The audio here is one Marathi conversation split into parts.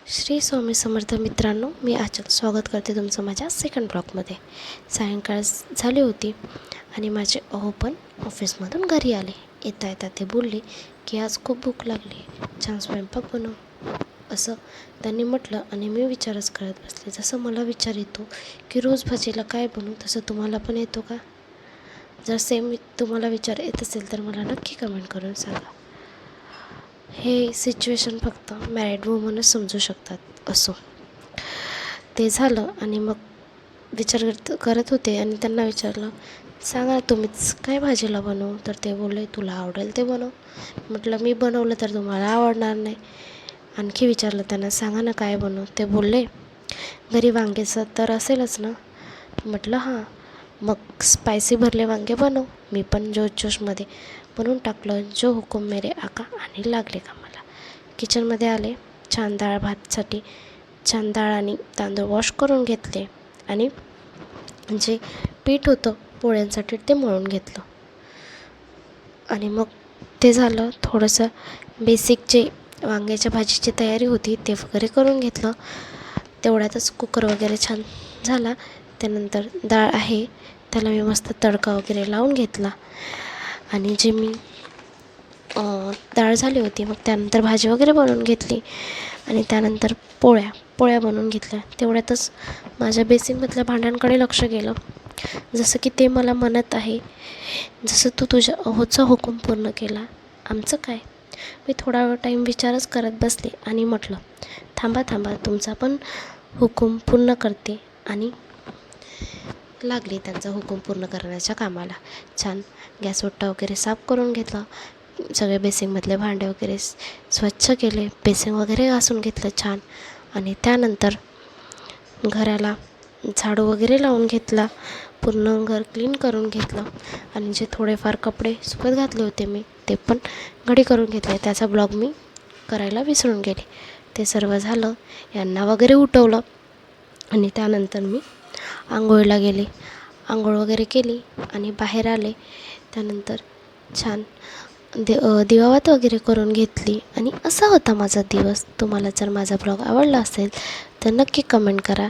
श्री स्वामी समर्थ मित्रांनो, मी आचल स्वागत करते तुमचं माझ्या सेकंड ब्लॉगमध्ये। सायंकाळ झाली होती आणि माझे अहो पण ऑफिसमधून घरी आले। येता येता ते बोलले की आज खूप भूक लागली, छान स्वयंपाक बनव असं त्यांनी म्हटलं आणि मी विचारच करत बसले। जसं मला विचार येतो की रोज भाजीला काय बनवू, तसं तुम्हाला पण येतो का? जर सेम तुम्हाला विचार येत असेल तर मला नक्की कमेंट करून सांगा। हे सिच्युएशन फक्त मॅरिड वुमनच समजू शकतात। असो, ते झालं आणि मग विचार करत होते आणि त्यांना विचारलं, सांगा तुम्हीच काय भाजीला बनवू? तर ते बोलले, तुला आवडेल ते बनव। म्हटलं मी बनवलं तर तुम्हाला आवडणार नाही। आणखी विचारलं त्यांना, सांगा ना काय बनवू? ते बोलले, घरी वांग्याचं तर असेलच ना? म्हटलं हां, मग स्पायसी भरले वांगे बनव। मी पण जोशमध्ये बनवून टाकलं, जो हुकुम मेरे आका, आणि लागले कामाला। किचनमध्ये आले, छान डाळ भातसाठी छान डाळ आणि तांदूळ वॉश करून घेतले आणि जे पीठ होतं पोळ्यांसाठी ते मळून घेतलं आणि मग ते झालं। थोडंसं बेसिक जे वांग्याच्या भाजीची तयारी होती ते वगैरे करून घेतलं। तेवढ्यातच कुकर वगैरे छान झाला। त्यानंतर डाळ आहे त्याला मी मस्त तडका वगैरे लावून घेतला आणि जे मी डाळ झाली होती, मग त्यानंतर भाजी वगैरे बनवून घेतली आणि त्यानंतर पोळ्या बनवून घेतल्या। तेवढ्यातच माझ्या बेसिनमधल्या भांड्यांकडे लक्ष गेलं, जसं की ते मला म्हणत आहे, जसं तू तुझ्या अहोचा हुकूम पूर्ण केला, आमचं काय? मी थोडा वेळ टाईम विचारच करत बसले आणि म्हटलं, थांबा तुमचा पण हुकूम पूर्ण करते, आणि लागली त्यांचा हुकूम पूर्ण करण्याच्या कामाला। छान गॅस ओटा वगैरे साफ करून घेतला, सगळे बेसिंगमधले भांडे वगैरे स्वच्छ केले, बेसिंग वगैरे घासून घेतलं छान, आणि त्यानंतर घराला झाडू वगैरे लावून घेतला, पूर्ण घर क्लीन करून घेतलं आणि जे थोडेफार कपडे सुकत घातले होते मी ते पण घडी करून घेतले। त्याचा ब्लॉग मी करायला विसरून गेले। ते सर्व झालं, यांना वगैरे उठवलं आणि त्यानंतर मी आंघोळीला गेले, आंघोळ वगैरे केली आणि बाहेर आले। त्यानंतर छान दिवाबत्ती वगैरे करून घेतली आणि असा होता माझा दिवस। तुम्हाला जर माझा ब्लॉग आवडला असेल तर नक्की कमेंट करा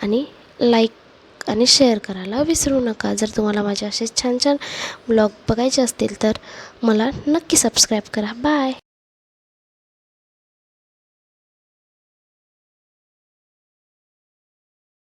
आणि लाईक आणि शेअर करायला विसरू नका। जर तुम्हाला माझे असे छान ब्लॉग बघायचे असतील तर मला नक्की सबस्क्राईब करा। बाय।